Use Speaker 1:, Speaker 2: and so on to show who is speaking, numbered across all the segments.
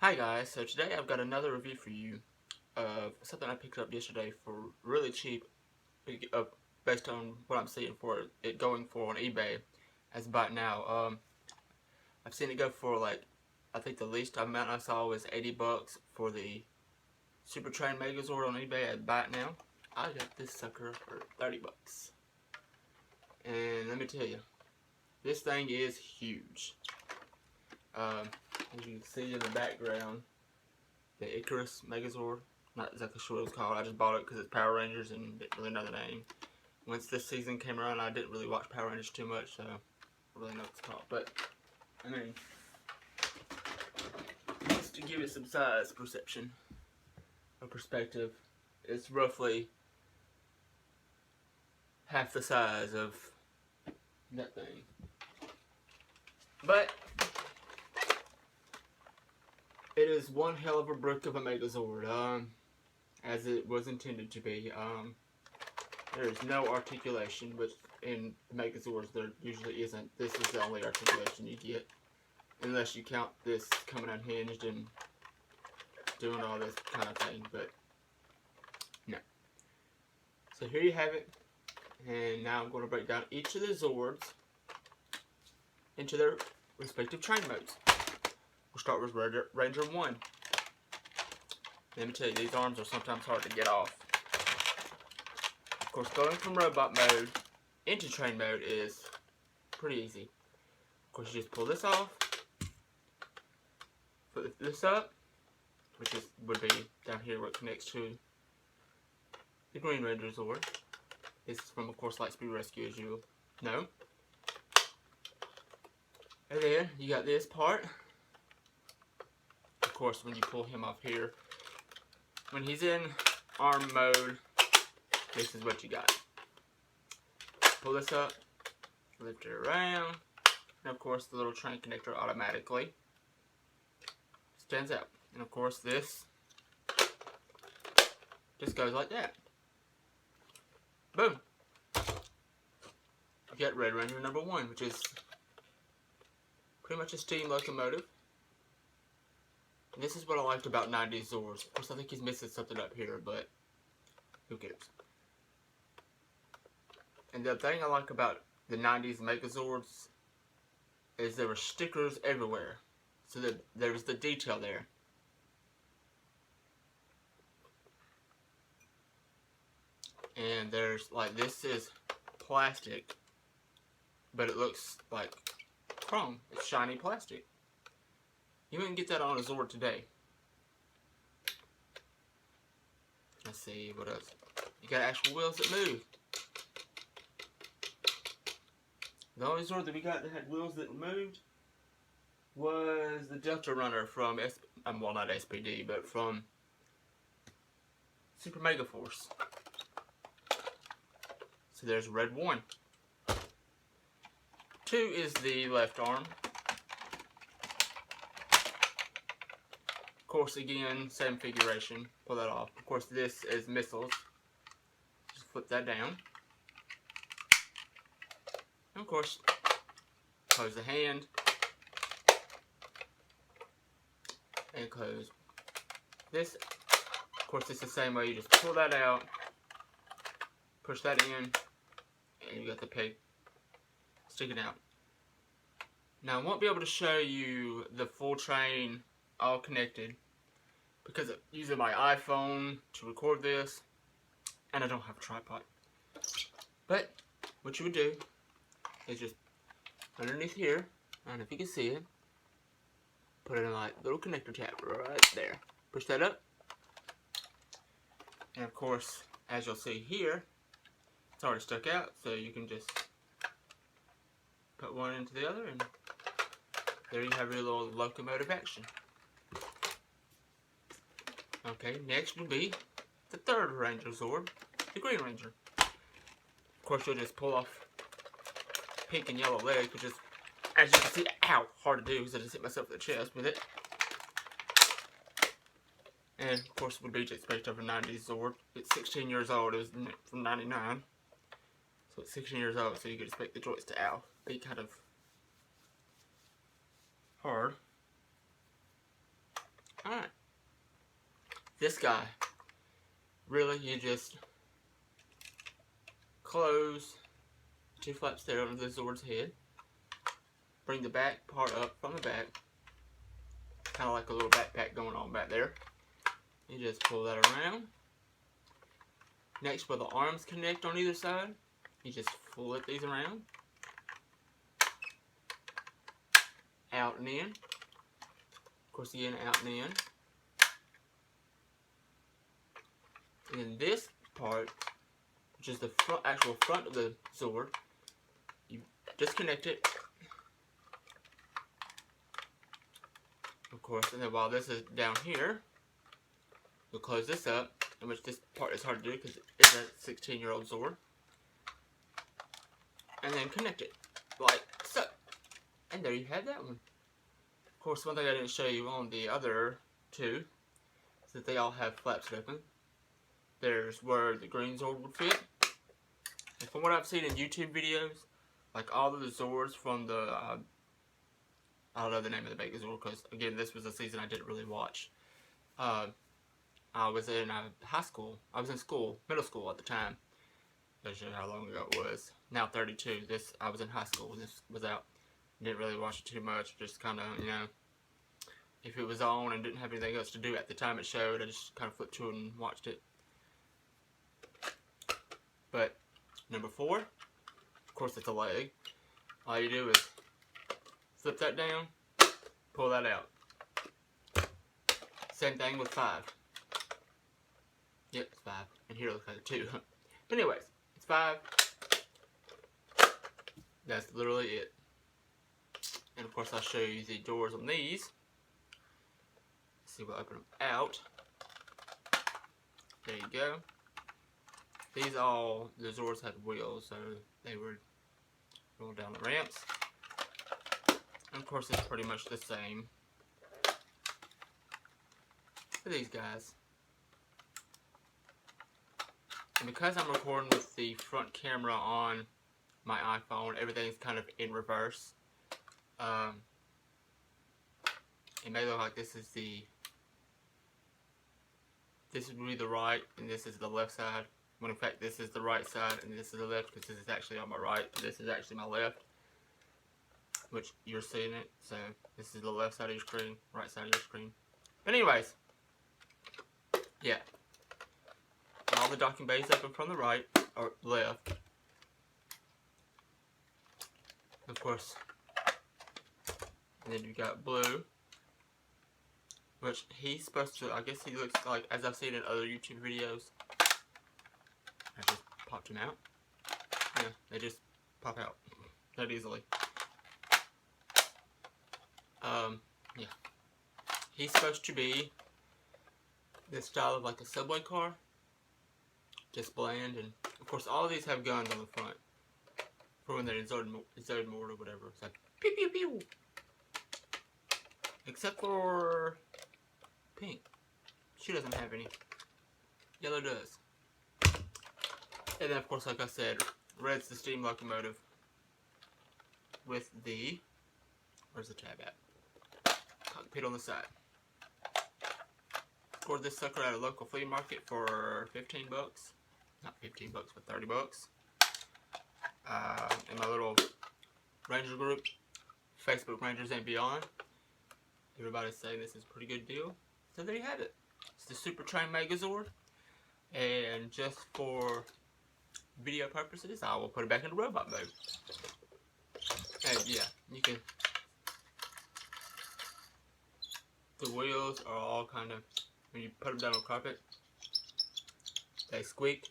Speaker 1: Hi guys, so today I've got another review for you of something I picked up yesterday for really cheap, uh, based on what I'm seeing for it going for on eBay as about now. I've seen it go for I think the least amount I saw was 80 bucks for the Super Train Megazord on eBay at about now. I got this sucker for 30 bucks. And let me tell you, this thing is huge. As you can see in the background, the Icarus Megazord. Not exactly sure what it was called. I just bought it because it's Power Rangers and didn't really know the name. Once this season came around, I didn't really watch Power Rangers too much, so I don't really know what it's called. But, I mean, just to give it some size perception or perspective, it's roughly half the size of that thing. But it is one hell of a brick of a Megazord, as it was intended to be. There is no articulation, which in Megazords there usually isn't. This is the only articulation you get, unless you count this coming unhinged and doing all this kind of thing, but no. So here you have it, and now I'm going to break down each of the Zords into their respective train modes. We'll start with Ranger 1. Let me tell you, these arms are sometimes hard to get off. Of course, going from robot mode into train mode is pretty easy. Of course, you just pull this off, put this up, which would be down here where it connects to the Green Ranger Zord. This is from, of course, Lightspeed Rescue, as you know. And then you got this part. Of course, when you pull him off here, when he's in arm mode, this is what you got. Pull this up, lift it around, and of course the little train connector automatically stands out. And of course this just goes like that. Boom. You got Red Ranger number 1, which is pretty much a steam locomotive. And this is what I liked about 90s Zords. Of course, I think he's missing something up here, but who cares? And the thing I like about the 90s Megazords is there were stickers everywhere. So there was the detail there. And there's, this is plastic, but it looks like chrome. It's shiny plastic. You wouldn't get that on a Zord today. Let's see, what else? You got actual wheels that move. The only Zord that we got that had wheels that moved was the Delta Runner from, well, not SPD, but from Super Mega Force. So there's Red 1. 2 is the left arm. Of course, again, same configuration. Pull that off. Of course, this is missiles. Just flip that down. And of course, close the hand. And close this. Of course, it's the same way. You just pull that out, push that in, and you got the peg sticking out. Now, I won't be able to show you the full train all connected because I'm using my iPhone to record this, and I don't have a tripod. But what you would do is just underneath here, I don't know if you can see it, put in a little connector tab right there. Push that up, and of course, as you'll see here, it's already stuck out, so you can just put one into the other, and there you have your little locomotive action. Okay, next would be the third Ranger Zord, the Green Ranger. Of course, you'll just pull off pink and yellow legs, which is, as you can see, ow, hard to do because I just hit myself in the chest with it. And of course, would be just based off a 90s Zord. It's 16 years old. It was from 99, so it's 16 years old. So you could expect the joints to be kind of hard. this guy, really, you just close two flaps there on the Zord's head. Bring the back part up from the back. Kind of like a little backpack going on back there. You just pull that around. Next, where the arms connect on either side, you just flip these around. Out and in. Of course, again, out and in. And then this part, which is the actual front of the Zord, you disconnect it. Of course, and then while this is down here, you'll close this up, in which this part is hard to do because it's a 16-year-old Zord. And then connect it, like so. And there you have that one. Of course, one thing I didn't show you on the other two is that they all have flaps open. There's where the green Zord would fit. And from what I've seen in YouTube videos, like all of the Zords from the, I don't know the name of the Megazord because, again, this was a season I didn't really watch. I was in high school. I was in school, middle school at the time. That shows you how long ago it was. Now 32. I was in high school when this was out. Didn't really watch it too much. Just kind of, you know, if it was on and didn't have anything else to do at the time it showed, I just kind of flipped to it and watched it. But number 4, of course, it's a leg. All you do is flip that down, pull that out. Same thing with 5. Yep, it's 5. And here it looks like a 2. But anyways, it's 5. That's literally it. And of course, I'll show you the doors on these. Let's see, we'll open them out. There you go. These all, the Zords had wheels, so they would roll down the ramps. And of course, it's pretty much the same for these guys. And because I'm recording with the front camera on my iPhone, everything's kind of in reverse. It may look like this would be the right, and this is the left side. When in fact this is the right side, and this is the left, because this is actually on my right, and this is actually my left. Which you're seeing it, so this is the left side of your screen, right side of your screen. But anyways, yeah. All the docking bays open from the right, or left. Of course. And then you got blue, which he's supposed to, I guess he looks like, as I've seen in other YouTube videos. I just popped him out. Yeah, they just pop out that easily. Yeah. He's supposed to be this style of like a subway car. Just bland, and of course all of these have guns on the front. For when they're in Zord mode or whatever. It's like, pew pew pew! Except for pink. She doesn't have any. Yellow does. And then of course, like I said, red's the steam locomotive. With the, where's the tab at? Cockpit on the side. Scored this sucker at a local flea market for 15 bucks. Not 15 bucks, but 30 bucks. In my little Ranger group, Facebook Rangers and Beyond. Everybody's saying this is a pretty good deal. So there you have it. It's the Super Train Megazord. And just for video purposes, I will put it back into robot mode. And yeah, you can. The wheels are all kind of, when you put them down on carpet, they squeak,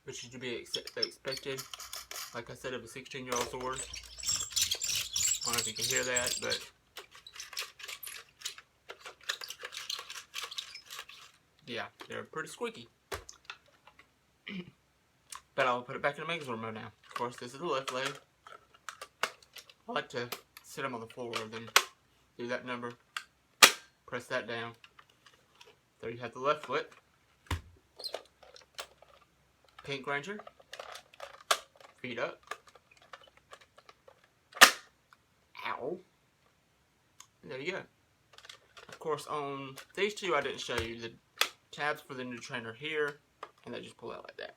Speaker 1: which is to be expected. Like I said, of a 16-year-old Zord. I don't know if you can hear that, but yeah, they're pretty squeaky. But I'll put it back in the Megazord mode now. Of course, this is the left leg. I like to sit them on the floor, then do that number, press that down. There you have the left foot. Pink Ranger. Feet up. Ow. And there you go. Of course, on these two, I didn't show you tabs for the new trainer here, and they just pull out like that.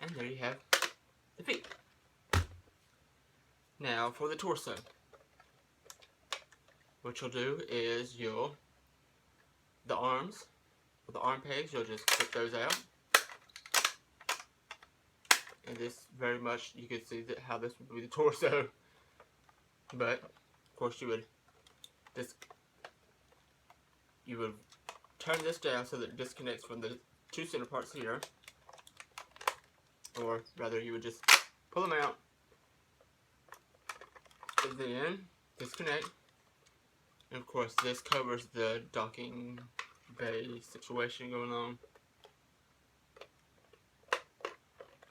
Speaker 1: And there you have the feet. Now for the torso. What you'll do is the arms, with the arm pegs, you'll just flip those out. And this very much, you can see how this would be the torso. But, of course, you would turn this down so that it disconnects from the two center parts here. Or rather, you would just pull them out. And then disconnect. And of course, this covers the docking bay situation going on.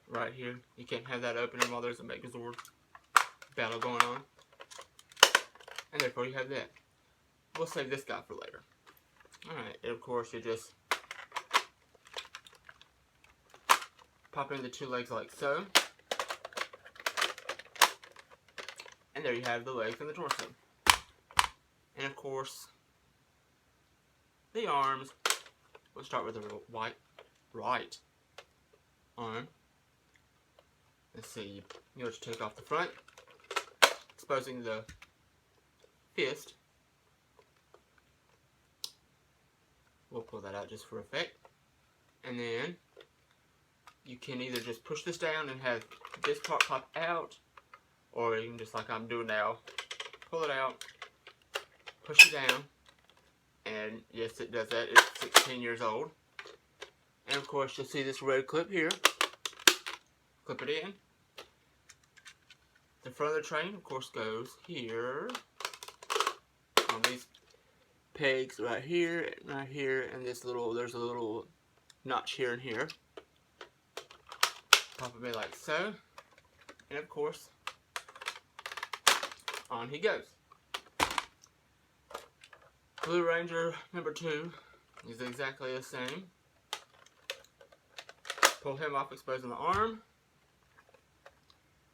Speaker 1: Right here. You can't have that opening while there's a Megazord battle going on. And therefore you have that. We'll save this guy for later. Alright, and of course you just pop in the two legs like so. And there you have the legs and the torso. And of course, the arms. We'll start with the right arm. Let's see, you'll just take off the front, exposing the fist. We'll pull that out just for effect. And then you can either just push this down and have this part pop out, or you can just, like I'm doing now, pull it out, push it down, and yes, it does that. It's 16 years old. And of course, you'll see this red clip here. Clip it in. The front of the train, of course, goes here on these pegs right here, and there's a little notch here and here. Pop it in like so, and of course, on he goes. Blue Ranger number 2 is exactly the same. Pull him off, exposing the arm.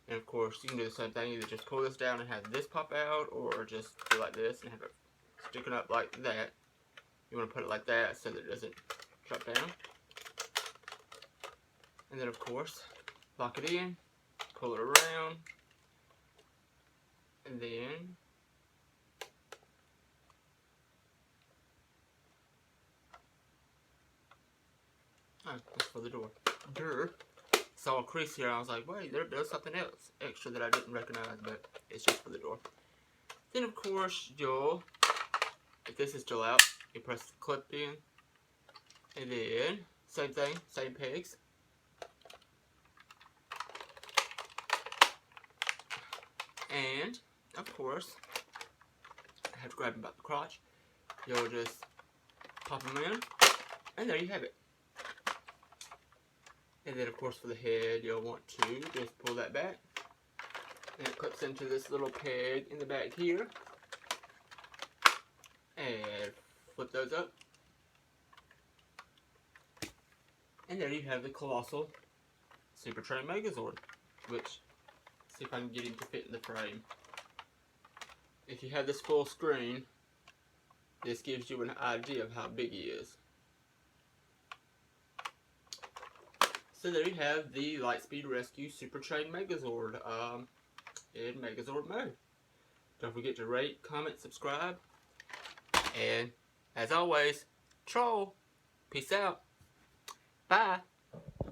Speaker 1: And of course, you can do the same thing. Either just pull this down and have this pop out, or just do like this and have it sticking up like that. You want to put it like that so that it doesn't drop down. And then of course, lock it in, pull it around, and then that's for the door. Saw a crease here. I was like, wait, there's something else extra that I didn't recognize, but it's just for the door. Then of course if this is still out, you press the clip in, and then same thing, same pegs. And of course, I have to grab him by the crotch. You'll just pop him in, and there you have it. And then of course for the head, you'll want to just pull that back. And it clips into this little peg in the back here. And flip those up. And there you have the colossal Super Train Megazord. Which, see if I can get him to fit in the frame. If you have this full screen, this gives you an idea of how big he is. So there you have the Lightspeed Rescue Super Train Megazord in Megazord mode. Don't forget to rate, comment, subscribe, and as always, troll. Peace out. Bye.